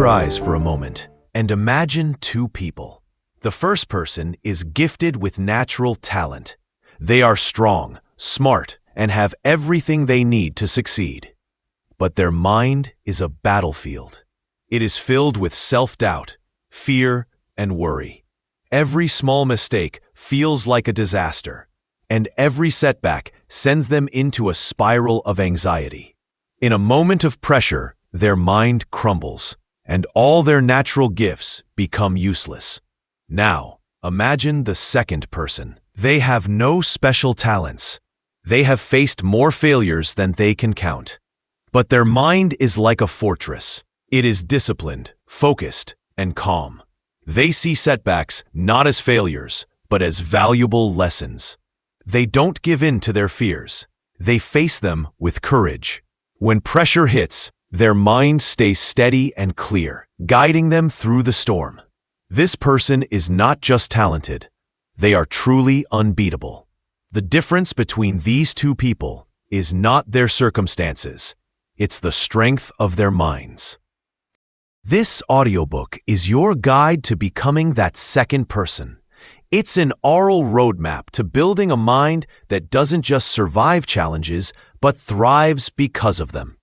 eyes for a moment and imagine two people. The first person is gifted with natural talent. They are strong, smart, and have everything they need to succeed. But their mind is a battlefield. It is filled with self-doubt, fear, and worry. Every small mistake feels like a disaster, and every setback sends them into a spiral of anxiety. In a moment of pressure, their mind crumbles, and all their natural gifts become useless. Now, imagine the second person. They have no special talents. They have faced more failures than they can count. But their mind is like a fortress. It is disciplined, focused, and calm. They see setbacks not as failures, but as valuable lessons. They don't give in to their fears. They face them with courage. When pressure hits, their mind stays steady and clear, guiding them through the storm. This person is not just talented. They are truly unbeatable. The difference between these two people is not their circumstances. It's the strength of their minds. This audiobook is your guide to becoming that second person. It's an oral roadmap to building a mind that doesn't just survive challenges, but thrives because of them.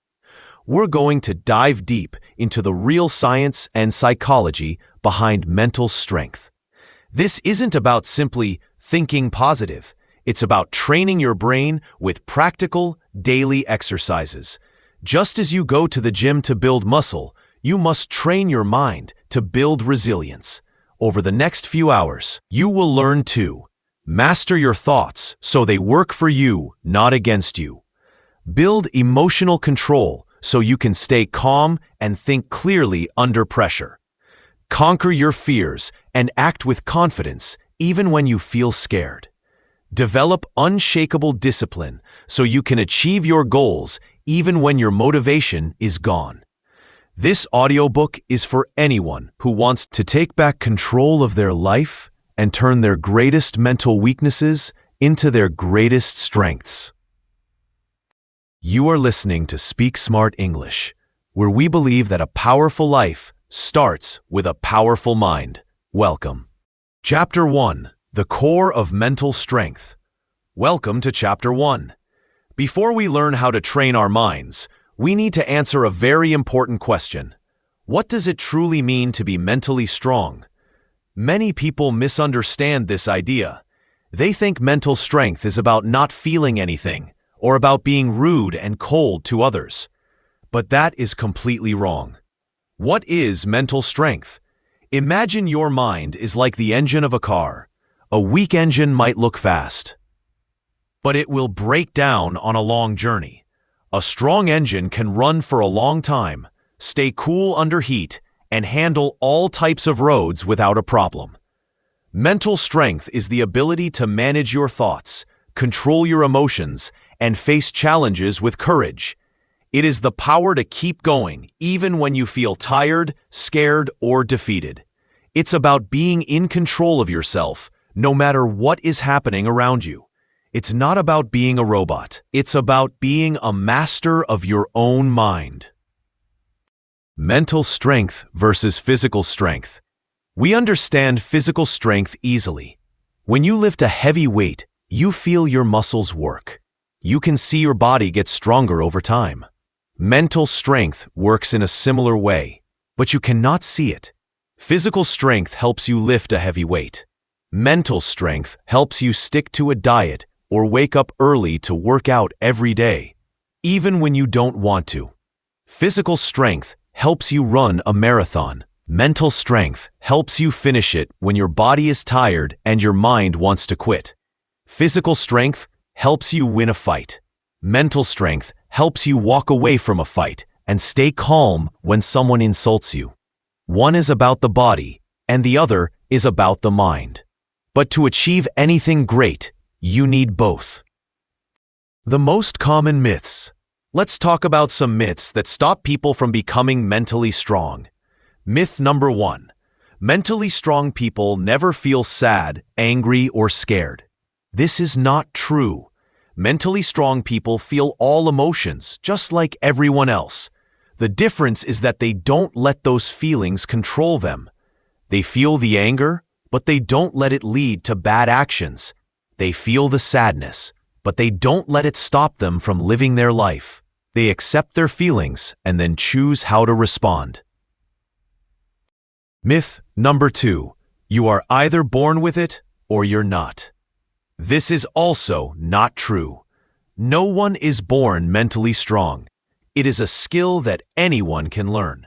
We're going to dive deep into the real science and psychology behind mental strength. This isn't about simply thinking positive. It's about training your brain with practical, daily exercises. Just as you go to the gym to build muscle, you must train your mind to build resilience. Over the next few hours, you will learn to master your thoughts so they work for you, not against you. Build emotional control so you can stay calm and think clearly under pressure. Conquer your fears and act with confidence even when you feel scared. Develop unshakable discipline so you can achieve your goals even when your motivation is gone. This audiobook is for anyone who wants to take back control of their life and turn their greatest mental weaknesses into their greatest strengths. You are listening to Speak Smart English, where we believe that a powerful life starts with a powerful mind. Welcome. Chapter 1. The Core of Mental Strength. Welcome to Chapter 1. Before we learn how to train our minds, we need to answer a very important question. What does it truly mean to be mentally strong? Many people misunderstand this idea. They think mental strength is about not feeling anything, or about being rude and cold to others. But that is completely wrong. What is mental strength? Imagine your mind is like the engine of a car. A weak engine might look fast, but it will break down on a long journey. A strong engine can run for a long time, stay cool under heat, and handle all types of roads without a problem. Mental strength is the ability to manage your thoughts, control your emotions, and face challenges with courage. It is the power to keep going even when you feel tired, scared, or defeated. It's about being in control of yourself, no matter what is happening around you. It's not about being a robot. It's about being a master of your own mind. Mental strength versus physical strength. We understand physical strength easily. When you lift a heavy weight, you feel your muscles work. You can see your body get stronger over time. Mental strength works in a similar way, but you cannot see it. Physical strength helps you lift a heavy weight. Mental strength helps you stick to a diet or wake up early to work out every day, even when you don't want to. Physical strength helps you run a marathon. Mental strength helps you finish it when your body is tired and your mind wants to quit. Physical strength helps you win a fight. Mental strength helps you walk away from a fight and stay calm when someone insults you. One is about the body, and the other is about the mind. But to achieve anything great, you need both. The most common myths. Let's talk about some myths that stop people from becoming mentally strong. Myth number 1. Mentally strong people never feel sad, angry, or scared. This is not true. Mentally strong people feel all emotions, just like everyone else. The difference is that they don't let those feelings control them. They feel the anger, but they don't let it lead to bad actions. They feel the sadness, but they don't let it stop them from living their life. They accept their feelings and then choose how to respond. Myth number 2. You are either born with it or you're not. This is also not true. No one is born mentally strong. It is a skill that anyone can learn.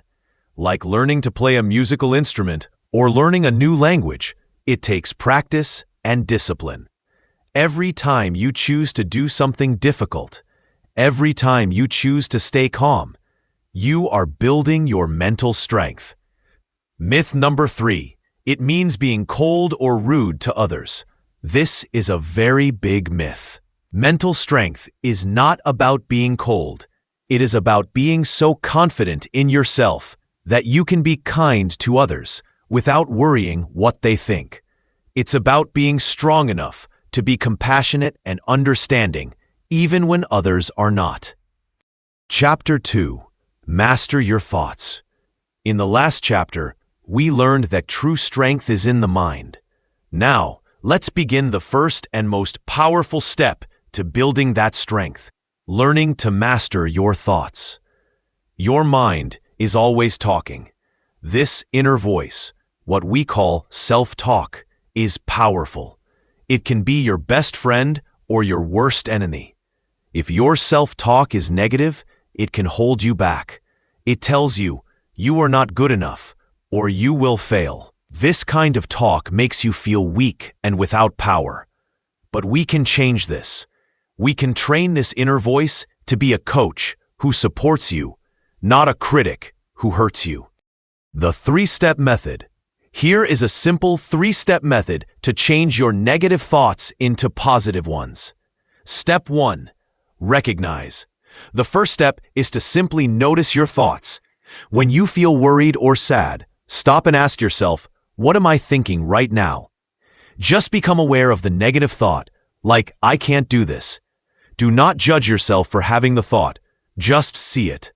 Like learning to play a musical instrument or learning a new language, it takes practice and discipline. Every time you choose to do something difficult, every time you choose to stay calm, you are building your mental strength. Myth number 3. It means being cold or rude to others. This is a very big myth. Mental strength is not about being cold. It is about being so confident in yourself that you can be kind to others without worrying what they think. It's about being strong enough to be compassionate and understanding, even when others are not. Chapter 2. Master your thoughts. In the last chapter, we learned that true strength is in the mind. Now, let's begin the first and most powerful step to building that strength, learning to master your thoughts. Your mind is always talking. This inner voice, what we call self-talk, is powerful. It can be your best friend or your worst enemy. If your self-talk is negative, it can hold you back. It tells you, you are not good enough, or you will fail. This kind of talk makes you feel weak and without power. But we can change this. We can train this inner voice to be a coach who supports you, not a critic who hurts you. The 3-step method. Here is a simple 3-step method to change your negative thoughts into positive ones. Step 1. Recognize. The first step is to simply notice your thoughts. When you feel worried or sad, stop and ask yourself, what am I thinking right now? Just become aware of the negative thought, like, I can't do this. Do not judge yourself for having the thought. Just see it.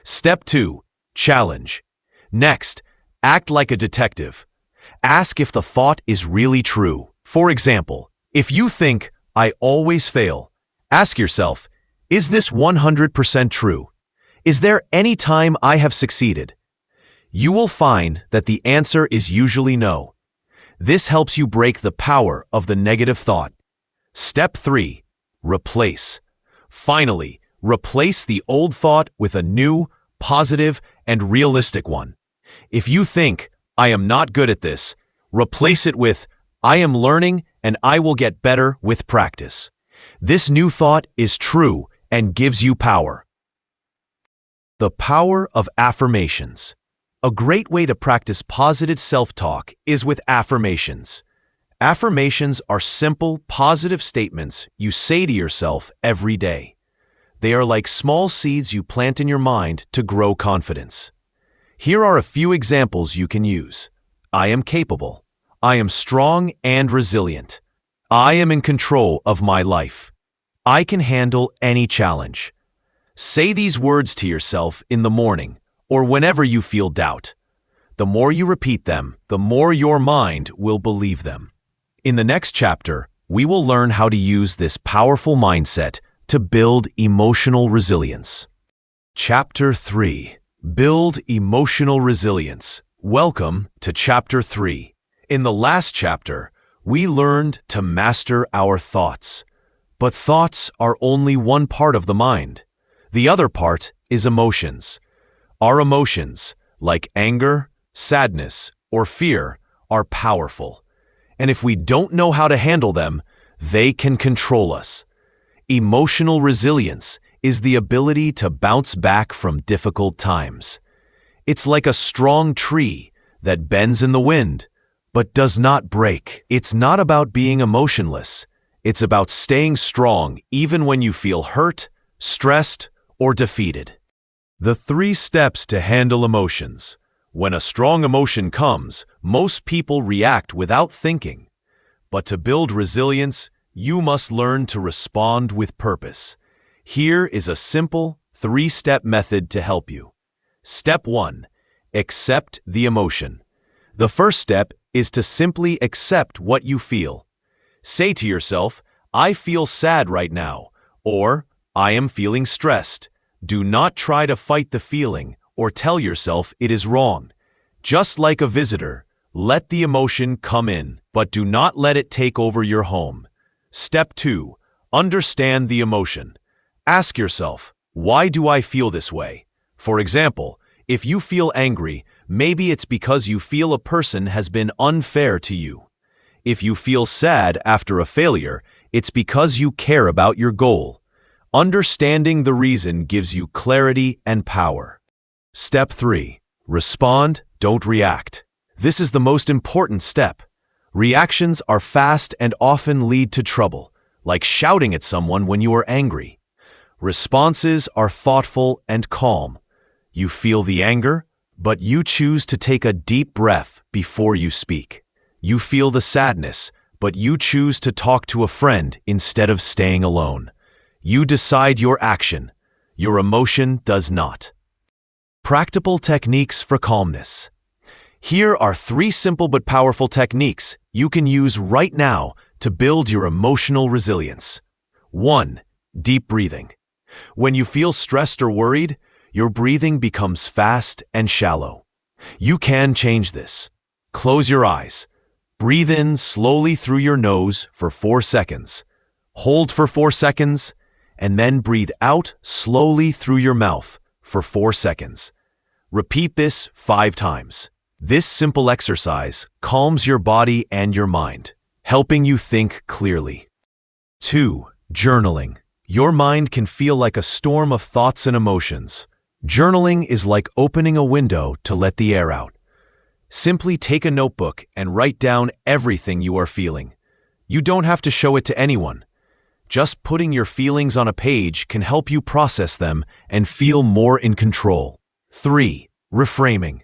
Step 2. Challenge. Next, act like a detective. Ask if the thought is really true. For example, if you think, I always fail, ask yourself, is this 100% true? Is there any time I have succeeded? You will find that the answer is usually no. This helps you break the power of the negative thought. Step 3. Replace. Finally, replace the old thought with a new, positive, and realistic one. If you think, I am not good at this, replace it with, I am learning and I will get better with practice. This new thought is true and gives you power. The power of affirmations. A great way to practice positive self-talk is with affirmations. Affirmations are simple, positive statements you say to yourself every day. They are like small seeds you plant in your mind to grow confidence. Here are a few examples you can use. I am capable. I am strong and resilient. I am in control of my life. I can handle any challenge. Say these words to yourself in the morning or whenever you feel doubt. The more you repeat them, the more your mind will believe them. In the next chapter, we will learn how to use this powerful mindset to build emotional resilience. Chapter 3. Build emotional resilience. Welcome to Chapter 3. In the last chapter, we learned to master our thoughts. But thoughts are only one part of the mind. The other part is emotions. Our emotions, like anger, sadness, or fear, are powerful. And if we don't know how to handle them, they can control us. Emotional resilience is the ability to bounce back from difficult times. It's like a strong tree that bends in the wind, but does not break. It's not about being emotionless. It's about staying strong even when you feel hurt, stressed, or defeated. The 3 steps to handle emotions. When a strong emotion comes, most people react without thinking. But to build resilience, you must learn to respond with purpose. Here is a simple 3-step method to help you. Step 1. Accept the emotion. The first step is to simply accept what you feel. Say to yourself, I feel sad right now, or I am feeling stressed. Do not try to fight the feeling or tell yourself it is wrong. Just like a visitor, let the emotion come in, but do not let it take over your home. Step 2. Understand the emotion. Ask yourself, why do I feel this way? For example, if you feel angry, maybe it's because you feel a person has been unfair to you. If you feel sad after a failure, it's because you care about your goal. Understanding the reason gives you clarity and power. Step 3. Respond, don't react. This is the most important step. Reactions are fast and often lead to trouble, like shouting at someone when you are angry. Responses are thoughtful and calm. You feel the anger, but you choose to take a deep breath before you speak. You feel the sadness, but you choose to talk to a friend instead of staying alone. You decide your action. Your emotion does not. Practical techniques for calmness. Here are 3 simple but powerful techniques you can use right now to build your emotional resilience. 1. Deep breathing. When you feel stressed or worried, your breathing becomes fast and shallow. You can change this. Close your eyes. Breathe in slowly through your nose for 4 seconds. Hold for 4 seconds, and then breathe out slowly through your mouth for 4 seconds. Repeat this 5 times. This simple exercise calms your body and your mind, helping you think clearly. 2. Journaling. Your mind can feel like a storm of thoughts and emotions. Journaling is like opening a window to let the air out. Simply take a notebook and write down everything you are feeling. You don't have to show it to anyone. Just putting your feelings on a page can help you process them and feel more in control. 3. Reframing.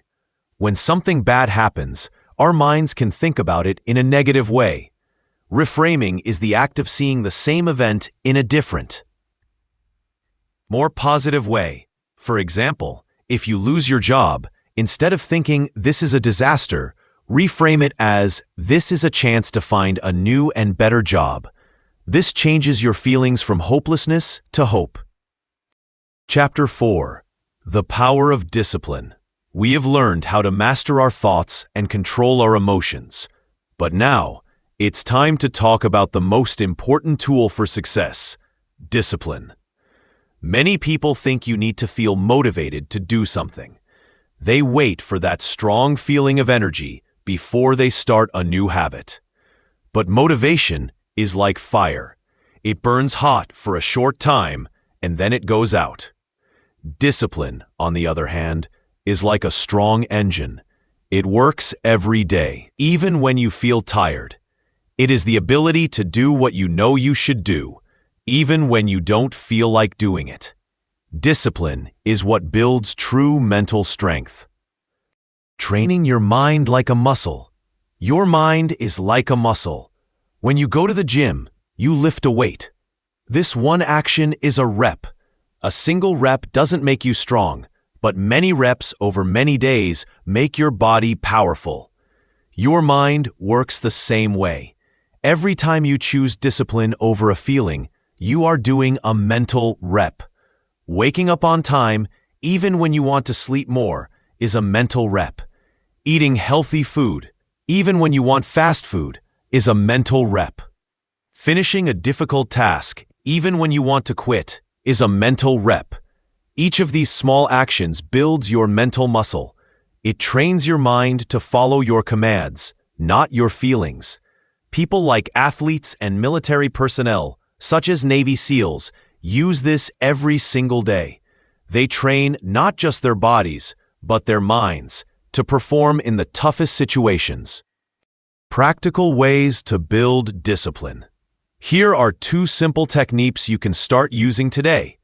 When something bad happens, our minds can think about it in a negative way. Reframing is the act of seeing the same event in a different, more positive way. For example, if you lose your job, instead of thinking this is a disaster, reframe it as this is a chance to find a new and better job. This changes your feelings from hopelessness to hope. Chapter 4. The Power of Discipline. We have learned how to master our thoughts and control our emotions. But now, it's time to talk about the most important tool for success: discipline. Many people think you need to feel motivated to do something. They wait for that strong feeling of energy before they start a new habit. But motivation is like fire. It burns hot for a short time, and then it goes out. Discipline, on the other hand, is like a strong engine. It works every day, even when you feel tired. It is the ability to do what you know you should do, even when you don't feel like doing it. Discipline is what builds true mental strength. Training your mind like a muscle. Your mind is like a muscle. When you go to the gym, you lift a weight. This one action is a rep. A single rep doesn't make you strong, but many reps over many days make your body powerful. Your mind works the same way. Every time you choose discipline over a feeling, you are doing a mental rep. Waking up on time, even when you want to sleep more, is a mental rep. Eating healthy food, even when you want fast food, is a mental rep. Finishing a difficult task, even when you want to quit, is a mental rep. Each of these small actions builds your mental muscle. It trains your mind to follow your commands, not your feelings. People like athletes and military personnel, such as Navy SEALs, use this every single day. They train not just their bodies, but their minds, to perform in the toughest situations. Practical ways to build discipline. Here are 2 simple techniques you can start using today.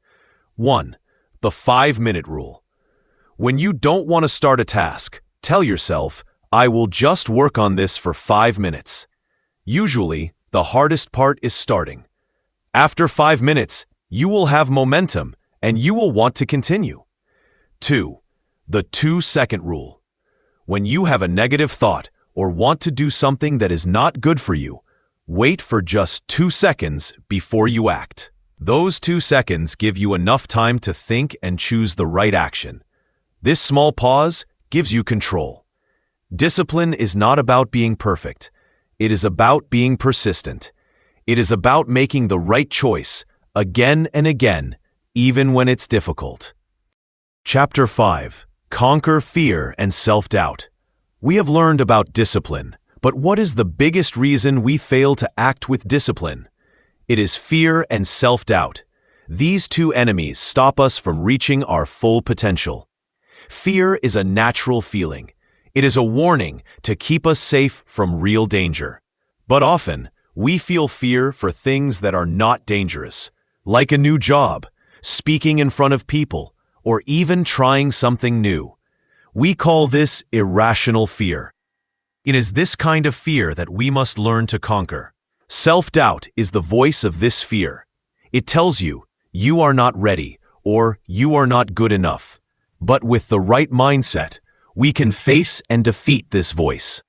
1. The 5-minute rule. When you don't want to start a task, tell yourself, I will just work on this for 5 minutes. Usually, the hardest part is starting. After 5 minutes, you will have momentum and you will want to continue. 2. The 2-second rule. When you have a negative thought or want to do something that is not good for you, wait for just 2 seconds before you act. Those 2 seconds give you enough time to think and choose the right action. This small pause gives you control. Discipline is not about being perfect. It is about being persistent. It is about making the right choice again and again, even when it's difficult. Chapter 5. Conquer fear and self-doubt. We have learned about discipline, but what is the biggest reason we fail to act with discipline? It is fear and self-doubt. These two enemies stop us from reaching our full potential. Fear is a natural feeling. It is a warning to keep us safe from real danger. But often, we feel fear for things that are not dangerous, like a new job, speaking in front of people, or even trying something new. We call this irrational fear. It is this kind of fear that we must learn to conquer. Self-doubt is the voice of this fear. It tells you, you are not ready, or you are not good enough. But with the right mindset, we can face and defeat this voice.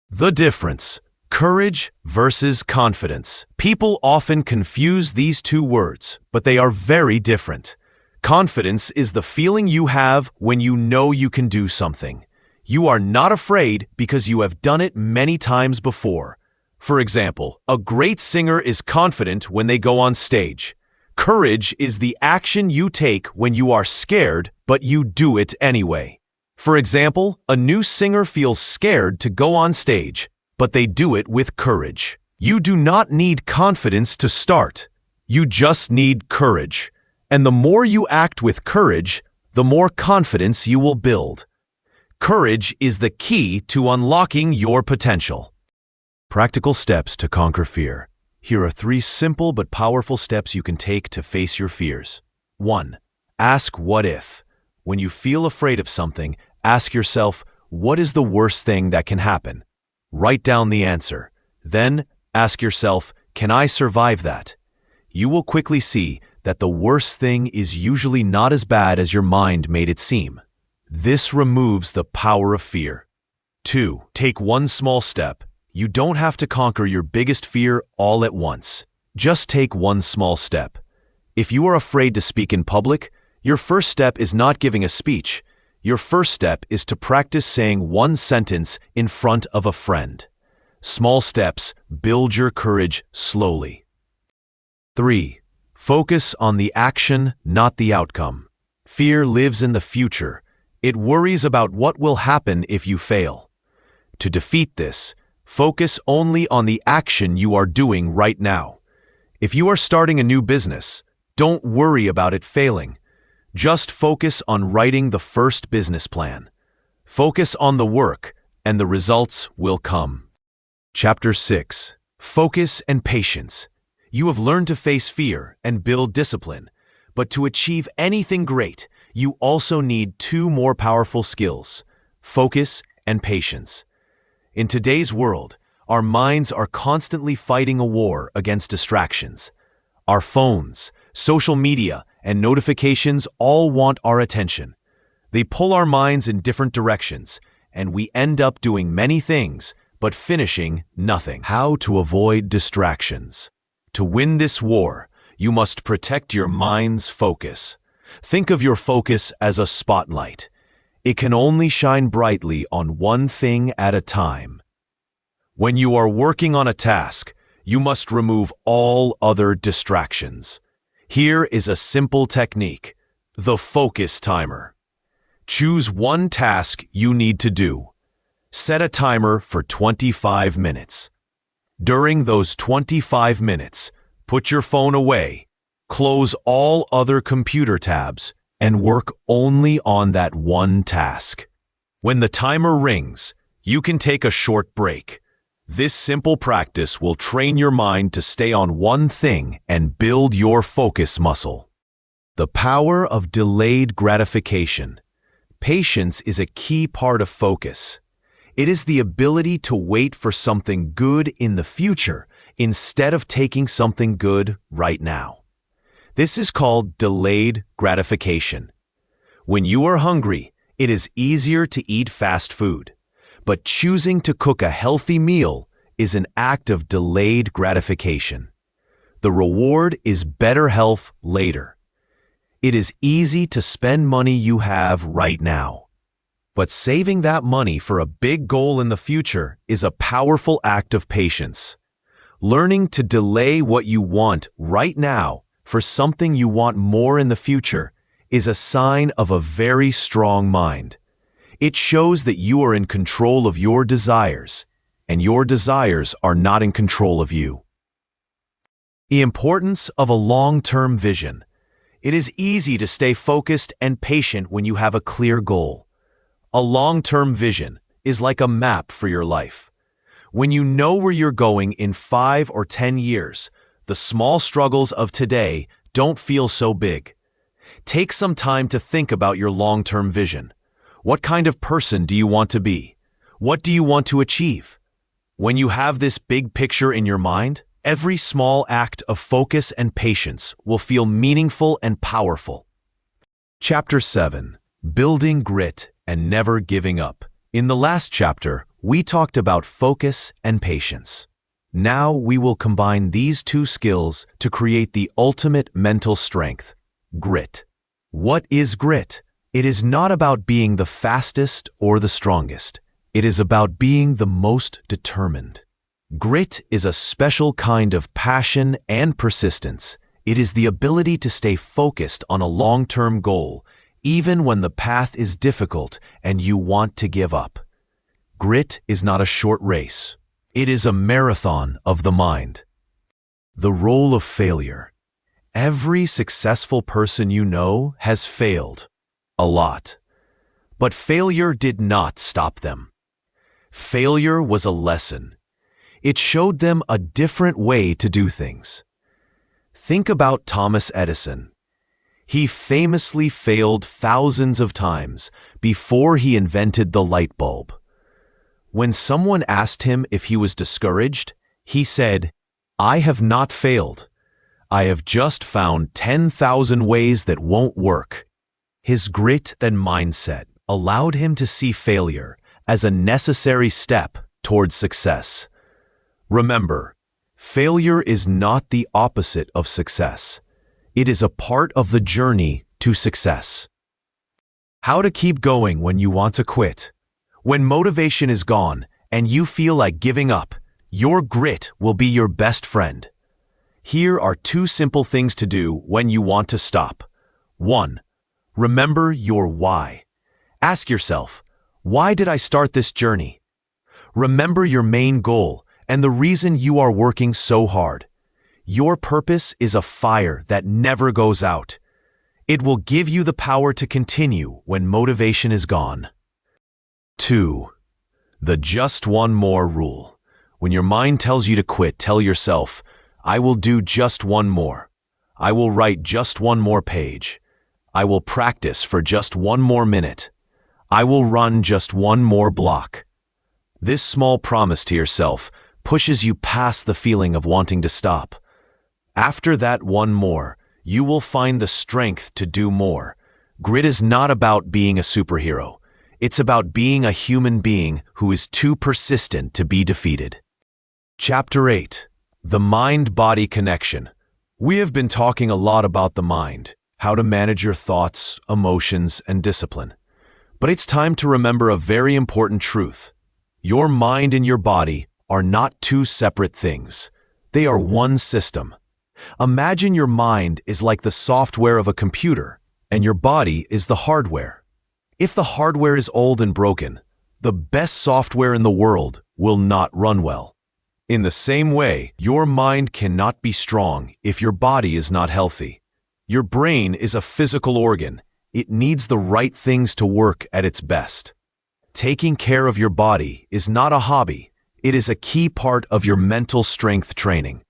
The difference: courage versus confidence. People often confuse these two words, but they are very different. Confidence is the feeling you have when you know you can do something. You are not afraid because you have done it many times before. For example, a great singer is confident when they go on stage. Courage is the action you take when you are scared, but you do it anyway. For example, a new singer feels scared to go on stage, but they do it with courage. You do not need confidence to start. You just need courage. And the more you act with courage, the more confidence you will build. Courage is the key to unlocking your potential. Practical steps to conquer fear. Here are 3 simple but powerful steps you can take to face your fears. 1. Ask what if. When you feel afraid of something, ask yourself, what is the worst thing that can happen? Write down the answer. Then, ask yourself, can I survive that? You will quickly see that the worst thing is usually not as bad as your mind made it seem. This removes the power of fear. 2. Take one small step. You don't have to conquer your biggest fear all at once. Just take one small step. If you are afraid to speak in public, your first step is not giving a speech. Your first step is to practice saying one sentence in front of a friend. Small steps build your courage slowly. 3. Focus on the action, not the outcome. Fear lives in the future. It worries about what will happen if you fail. To defeat this, focus only on the action you are doing right now. If you are starting a new business, don't worry about it failing. Just focus on writing the first business plan. Focus on the work, and the results will come. Chapter 6. Focus and patience. You have learned to face fear and build discipline, but to achieve anything great, you also need 2 more powerful skills: focus and patience. In today's world, our minds are constantly fighting a war against distractions. Our phones, social media, and notifications all want our attention. They pull our minds in different directions, and we end up doing many things, but finishing nothing. How to avoid distractions? To win this war, you must protect your mind's focus. Think of your focus as a spotlight. It can only shine brightly on one thing at a time. When you are working on a task, you must remove all other distractions. Here is a simple technique: the focus timer. Choose one task you need to do. Set a timer for 25 minutes. During those 25 minutes, put your phone away, close all other computer tabs, and work only on that one task. When the timer rings, you can take a short break. This simple practice will train your mind to stay on one thing and build your focus muscle. The power of delayed gratification. Patience is a key part of focus. It is the ability to wait for something good in the future instead of taking something good right now. This is called delayed gratification. When you are hungry, it is easier to eat fast food. But choosing to cook a healthy meal is an act of delayed gratification. The reward is better health later. It is easy to spend money you have right now. But saving that money for a big goal in the future is a powerful act of patience. Learning to delay what you want right now for something you want more in the future is a sign of a very strong mind. It shows that you are in control of your desires, and your desires are not in control of you. The importance of a long-term vision. It is easy to stay focused and patient when you have a clear goal. A long-term vision is like a map for your life. When you know where you're going in 5 or 10 years, the small struggles of today don't feel so big. Take some time to think about your long-term vision. What kind of person do you want to be? What do you want to achieve? When you have this big picture in your mind, every small act of focus and patience will feel meaningful and powerful. Chapter 7. Building Grit and Never Giving Up. In the last chapter, we talked about focus and patience. Now we will combine these two skills to create the ultimate mental strength, grit. What is grit? It is not about being the fastest or the strongest. It is about being the most determined. Grit is a special kind of passion and persistence. It is the ability to stay focused on a long-term goal, even when the path is difficult and you want to give up. Grit is not a short race. It is a marathon of the mind. The role of failure. Every successful person you know has failed. A lot. But failure did not stop them. Failure was a lesson. It showed them a different way to do things. Think about Thomas Edison. He famously failed thousands of times before he invented the light bulb. When someone asked him if he was discouraged, he said, "I have not failed. I have just found 10,000 ways that won't work." His grit and mindset allowed him to see failure as a necessary step towards success. Remember, failure is not the opposite of success. It is a part of the journey to success. How to keep going when you want to quit. When motivation is gone and you feel like giving up, your grit will be your best friend. Here are 2 simple things to do when you want to stop. 1. Remember your why. Ask yourself, why did I start this journey? Remember your main goal and the reason you are working so hard. Your purpose is a fire that never goes out. It will give you the power to continue when motivation is gone. 2. The just one more rule. When your mind tells you to quit, tell yourself, I will do just one more. I will write just one more page. I will practice for just one more minute. I will run just one more block. This small promise to yourself pushes you past the feeling of wanting to stop. After that one more, you will find the strength to do more. Grit is not about being a superhero. It's about being a human being who is too persistent to be defeated. Chapter 8. The Mind-Body Connection. We have been talking a lot about the mind, how to manage your thoughts, emotions, and discipline. But it's time to remember a very important truth. Your mind and your body are not 2 separate things. They are one system. Imagine your mind is like the software of a computer, and your body is the hardware. If the hardware is old and broken, the best software in the world will not run well. In the same way, your mind cannot be strong if your body is not healthy. Your brain is a physical organ. It needs the right things to work at its best. Taking care of your body is not a hobby. It is a key part of your mental strength training.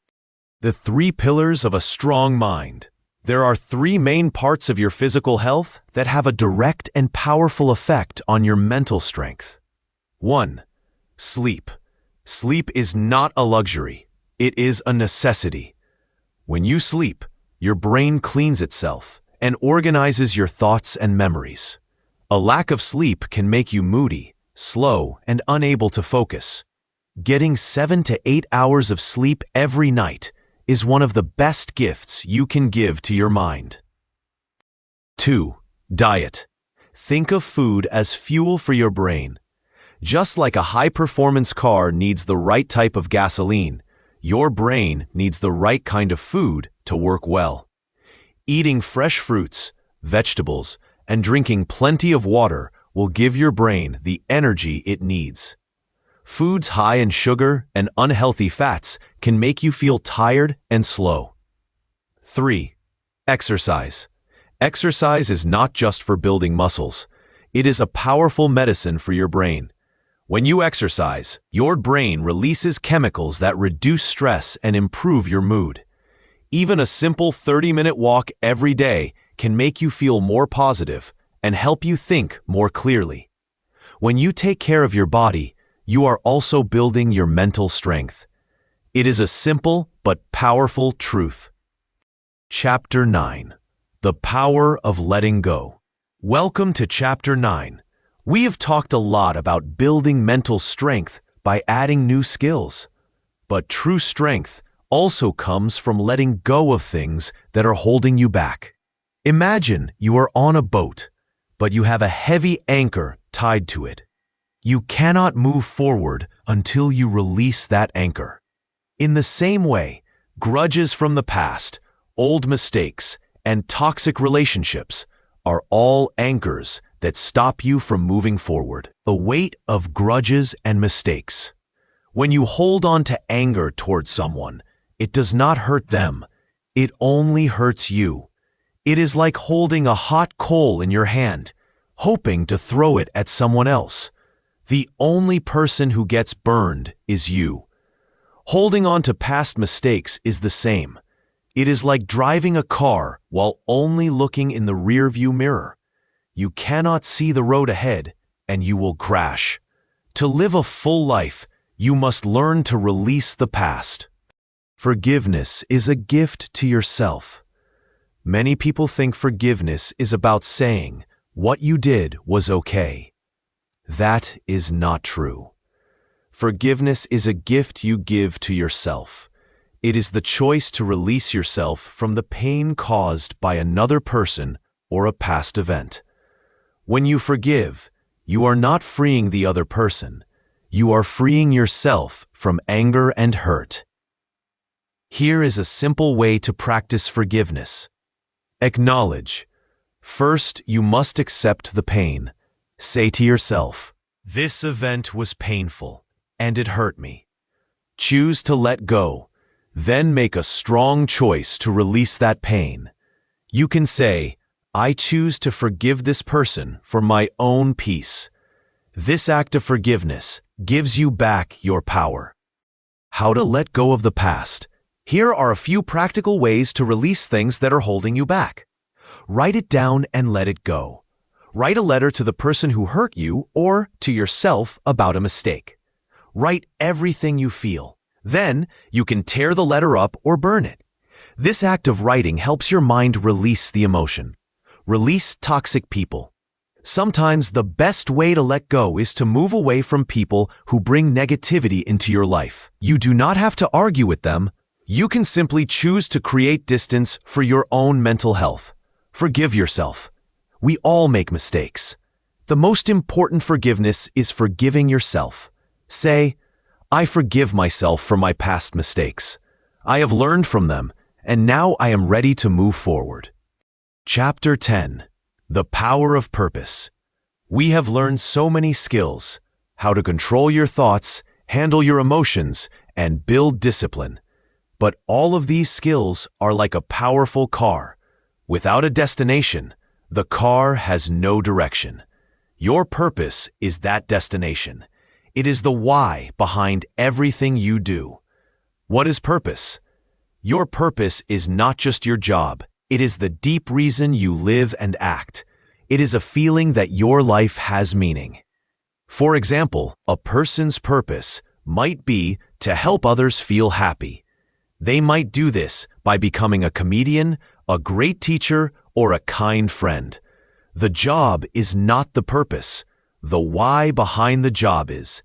The 3 pillars of a strong mind. There are 3 main parts of your physical health that have a direct and powerful effect on your mental strength. 1. Sleep. Sleep is not a luxury. It is a necessity. When you sleep, your brain cleans itself, and organizes your thoughts and memories. A lack of sleep can make you moody, slow, and unable to focus. Getting 7 to 8 hours of sleep every night is one of the best gifts you can give to your mind. 2. Diet. Think of food as fuel for your brain. Just like a high-performance car needs the right type of gasoline, your brain needs the right kind of food to work well. Eating fresh fruits, vegetables, and drinking plenty of water will give your brain the energy it needs. Foods high in sugar and unhealthy fats can make you feel tired and slow. 3. Exercise. Exercise is not just for building muscles. It is a powerful medicine for your brain. When you exercise, your brain releases chemicals that reduce stress and improve your mood. Even a simple 30-minute walk every day can make you feel more positive and help you think more clearly. When you take care of your body, you are also building your mental strength. It is a simple but powerful truth. Chapter 9. The Power of Letting Go. Welcome to Chapter 9. We have talked a lot about building mental strength by adding new skills. But true strength also comes from letting go of things that are holding you back. Imagine you are on a boat, but you have a heavy anchor tied to it. You cannot move forward until you release that anchor. In the same way, grudges from the past, old mistakes, and toxic relationships are all anchors that stop you from moving forward. The weight of grudges and mistakes. When you hold on to anger towards someone, it does not hurt them. It only hurts you. It is like holding a hot coal in your hand, hoping to throw it at someone else. The only person who gets burned is you. Holding on to past mistakes is the same. It is like driving a car while only looking in the rearview mirror. You cannot see the road ahead, and you will crash. To live a full life, you must learn to release the past. Forgiveness is a gift to yourself. Many people think forgiveness is about saying, "What you did was okay." That is not true. Forgiveness is a gift you give to yourself. It is the choice to release yourself from the pain caused by another person or a past event. When you forgive, you are not freeing the other person. You are freeing yourself from anger and hurt. Here is a simple way to practice forgiveness. Acknowledge. First, you must accept the pain. Say to yourself, "This event was painful, and it hurt me." Choose to let go. Then make a strong choice to release that pain. You can say, "I choose to forgive this person for my own peace." This act of forgiveness gives you back your power. How to let go of the past. Here are a few practical ways to release things that are holding you back. Write it down and let it go. Write a letter to the person who hurt you or to yourself about a mistake. Write everything you feel. Then, you can tear the letter up or burn it. This act of writing helps your mind release the emotion. Release toxic people. Sometimes the best way to let go is to move away from people who bring negativity into your life. You do not have to argue with them. You can simply choose to create distance for your own mental health. Forgive yourself. We all make mistakes. The most important forgiveness is forgiving yourself. Say, "I forgive myself for my past mistakes. I have learned from them, and now I am ready to move forward." Chapter 10. The Power of Purpose. We have learned so many skills: how to control your thoughts, handle your emotions, and build discipline. But all of these skills are like a powerful car. Without a destination, the car has no direction. Your purpose is that destination. It is the why behind everything you do. What is purpose? Your purpose is not just your job. It is the deep reason you live and act. It is a feeling that your life has meaning. For example, a person's purpose might be to help others feel happy. They might do this by becoming a comedian, a great teacher, or a kind friend. The job is not the purpose. The why behind the job is.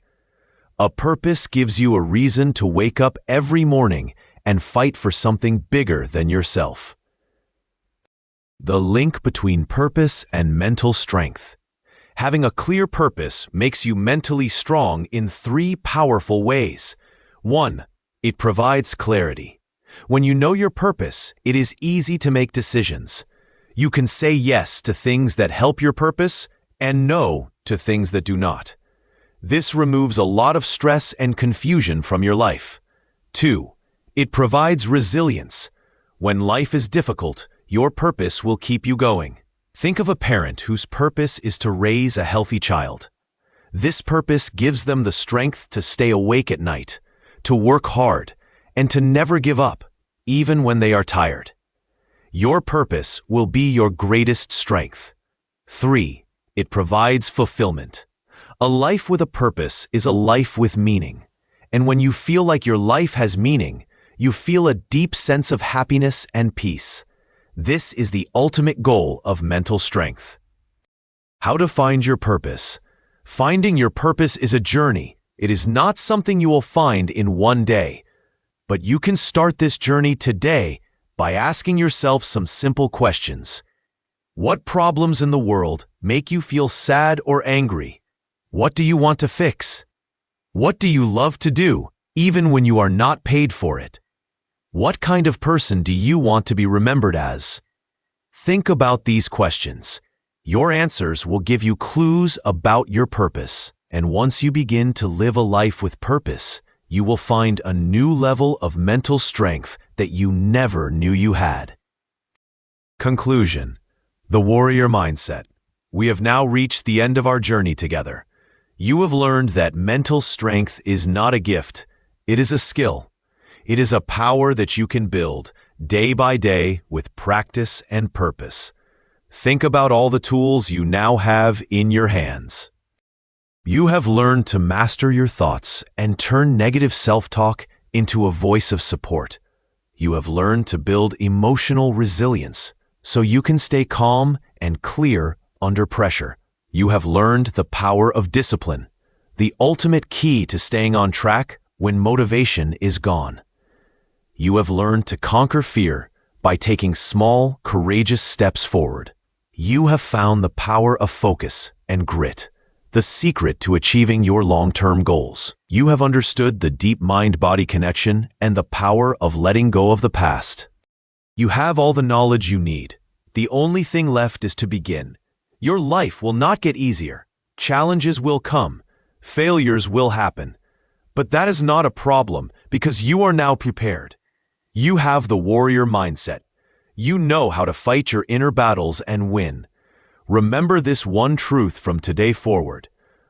A purpose gives you a reason to wake up every morning and fight for something bigger than yourself. The link between purpose and mental strength. Having a clear purpose makes you mentally strong in 3 powerful ways. 1. It provides clarity. When you know your purpose, it is easy to make decisions. You can say yes to things that help your purpose and no to things that do not. This removes a lot of stress and confusion from your life. 2. It provides resilience. When life is difficult, your purpose will keep you going. Think of a parent whose purpose is to raise a healthy child. This purpose gives them the strength to stay awake at night, to work hard, and to never give up, even when they are tired. Your purpose will be your greatest strength. 3. It provides fulfillment. A life with a purpose is a life with meaning. And when you feel like your life has meaning, you feel a deep sense of happiness and peace. This is the ultimate goal of mental strength. How to find your purpose. Finding your purpose is a journey. It is not something you will find in one day. But you can start this journey today by asking yourself some simple questions. What problems in the world make you feel sad or angry? What do you want to fix? What do you love to do, even when you are not paid for it? What kind of person do you want to be remembered as? Think about these questions. Your answers will give you clues about your purpose, and once you begin to live a life with purpose, you will find a new level of mental strength that you never knew you had. Conclusion. The warrior mindset. We have now reached the end of our journey together. You have learned that mental strength is not a gift, it is a skill. It is a power that you can build day by day with practice and purpose. Think about all the tools you now have in your hands. You have learned to master your thoughts and turn negative self-talk into a voice of support. You have learned to build emotional resilience so you can stay calm and clear under pressure. You have learned the power of discipline, the ultimate key to staying on track when motivation is gone. You have learned to conquer fear by taking small, courageous steps forward. You have found the power of focus and grit, the secret to achieving your long-term goals. You have understood the deep mind-body connection and the power of letting go of the past. You have all the knowledge you need. The only thing left is to begin. Your life will not get easier. Challenges will come. Failures will happen. But that is not a problem because you are now prepared. You have the warrior mindset. You know how to fight your inner battles and win. Remember this one truth from today forward.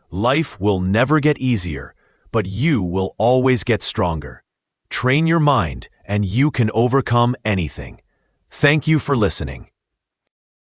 Life will never get easier, but you will always get stronger. Train your mind and you can overcome anything. Thank you for listening.